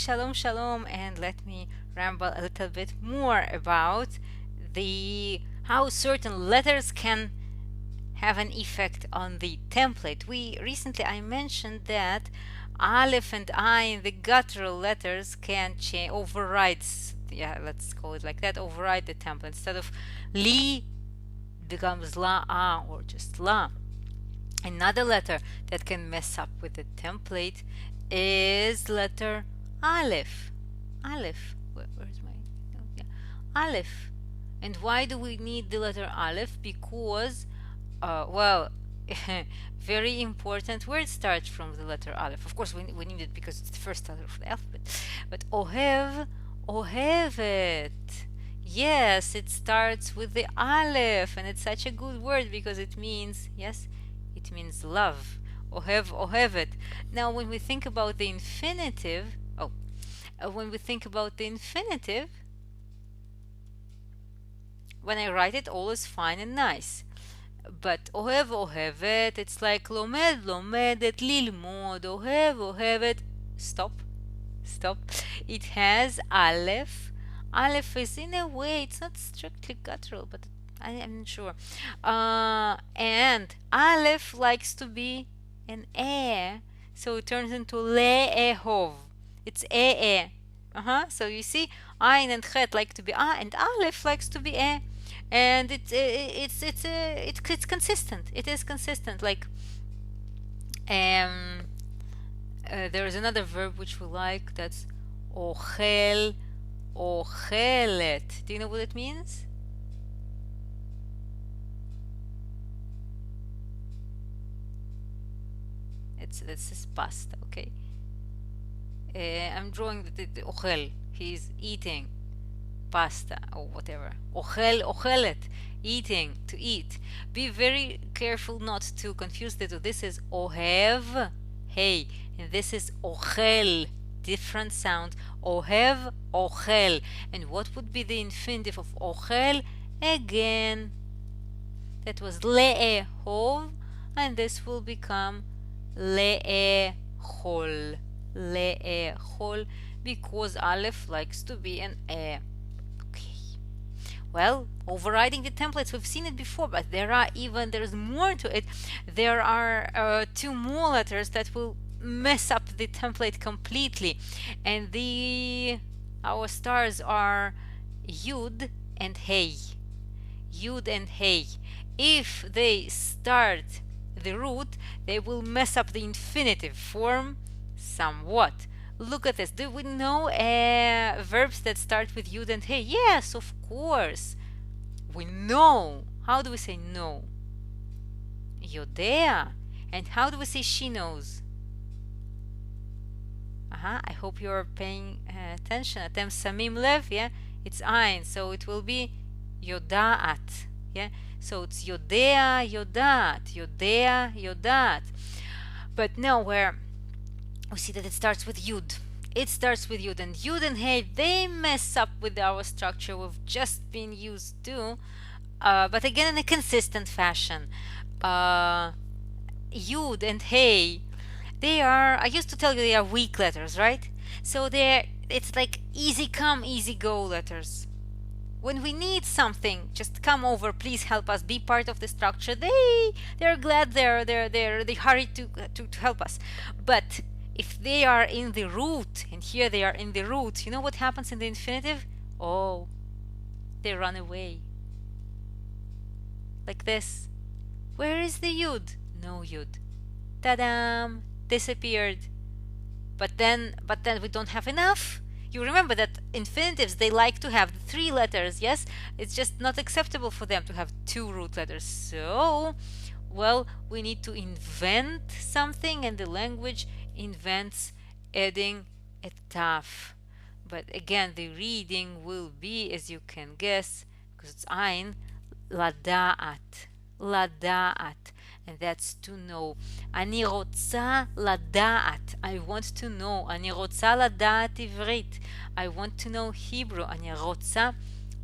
shalom, shalom, and let me ramble a little bit more about the how certain letters can have an effect on the template. I mentioned that Aleph and I, the guttural letters, can override, yeah, let's call it like that, override the template. Instead of Li becomes La A or just La. Another letter that can mess up with the template is letter Aleph. Aleph. Where's my? Oh, yeah. Aleph. And why do we need the letter Aleph? Because, well, very important word starts from the letter Aleph. Of course, we need it because it's the first letter of the alphabet. But Ohev, Ohevet. Yes, it starts with the Aleph, and it's such a good word because it means, yes, it means love. Ohev, Ohevet. Now, when we think about the infinitive, when we think about the infinitive, when I write it, all is fine and nice. But Ohev, Ohevet, it's like Lomed, Lomedet, Lilmod, Ohev, Ohevet. Stop, stop. It has Aleph. Aleph is, in a way, it's not strictly guttural, but I am not sure. And Aleph likes to be an so it turns into le'ehov. It's So you see, Ain and Chet like to be and Aleph likes to be and it's consistent. It is consistent. Like there is another verb which we like. That's ochel, ochelet. Do you know what it means? This is pasta. Okay. I'm drawing the ochel. He's eating pasta or whatever. Ochel, ochelet, eating, to eat. Be very careful not to confuse the two. This is ohev, hey, and this is ochel, different sound. Ohev, ochel. And what would be the infinitive of ochel? Again, that was le'ehov, and this will become le'echol. Le'echol, because Aleph likes to be an Okay. Well, overriding the templates, we've seen it before, but there's more to it. There are two more letters that will mess up the template completely, and our stars are Yud and Hey. Yud and Hey. If they start the root, they will mess up the infinitive form somewhat. Look at this. Do we know verbs that start with Yud and Hey? Yes, of course. We know. How do we say no? Yodea. And how do we say she knows? I hope you're paying attention. Atem samim lev, yeah? It's ein, so it will be yodaat, yeah? So it's yodea, yodat, yodea, yodat. But now where we see that it starts with Yud. It starts with Yud, and Yud and Hey, they mess up with our structure we've just been used to, but again in a consistent fashion. Yud and Hey, I used to tell you they are weak letters, right? So it's like easy come, easy go letters. When we need something, just come over, please help us, be part of the structure. They're glad they hurry to help us. But if they are in the root, and here they are in the root, you know what happens in the infinitive? Oh, they run away. Like this. Where is the Yud? No Yud. Ta-dam! Disappeared. But then we don't have enough. You remember that infinitives, they like to have the 3 letters, yes? It's just not acceptable for them to have 2 root letters. So, well, we need to invent something, and the language invents adding a taf. But again, the reading will be, as you can guess, because it's ein, lada'at. Lada'at. And that's to know. אני רוצה לדעת. I want to know. אני רוצה לדעת עברית. I want to know Hebrew. אני רוצה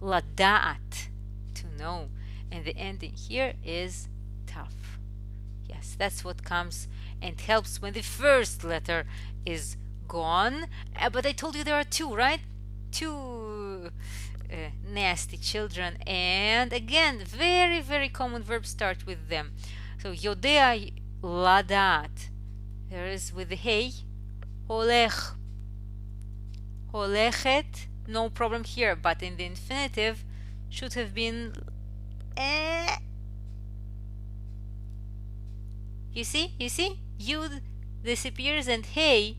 לדעת. To know. And the ending here is tough. Yes, that's what comes and helps when the first letter is gone. But I told you there are two, right? Two nasty children, and again, very, very common verbs start with them. So יודע לדעת, there is with the hey, הולך, הולכת, no problem here, but in the infinitive should have been you see, yud disappears, and hey,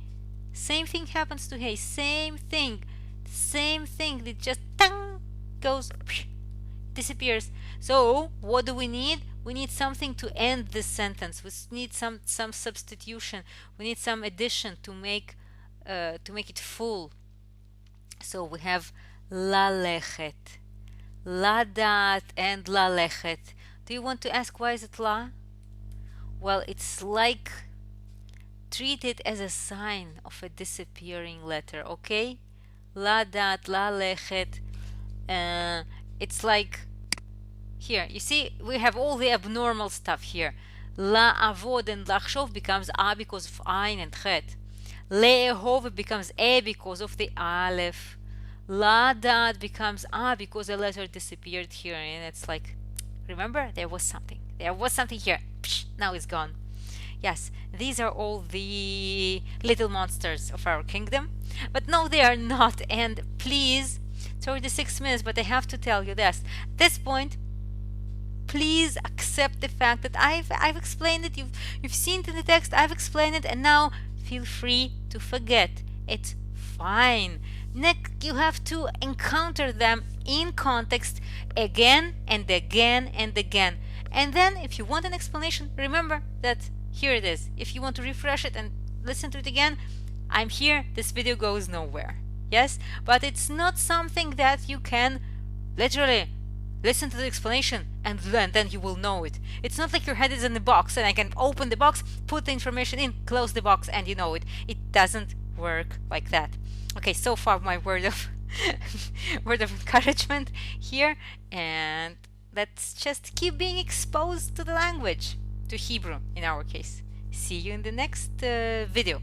same thing happens to hey, same thing, it just tang, goes, disappears. So what do we need? We need something to end this sentence. We need some substitution. We need some addition to make it full. So we have lalechet, ladat, and lalechet. Do you want to ask why is it la? Well, it's like treat it as a sign of a disappearing letter, okay? Ladat, lalechet. It's like here, you see, we have all the abnormal stuff here. La'avod and lachshov becomes a because of ayin and chet. Le'ehov becomes a because of the aleph. Ladat becomes a because the letter disappeared here, and it's like, remember, there was something here. Psh, now it's gone. Yes, these are all the little monsters of our kingdom, but no, they are not. And please, it's already 6 minutes, but I have to tell you this. At this point, please accept the fact that I've explained it. You've seen it in the text. I've explained it, and now feel free to forget. It's fine. Next, you have to encounter them in context again and again and again. And then, if you want an explanation, remember that here it is. If you want to refresh it and listen to it again, I'm here. This video goes nowhere. Yes, but it's not something that you can literally listen to the explanation and then you will know it. It's not like your head is in the box and I can open the box, put the information in, close the box, and you know it. It doesn't work like that. Okay, so far my word of word of encouragement here, and let's just keep being exposed to the language, to Hebrew in our case. See you in the next video.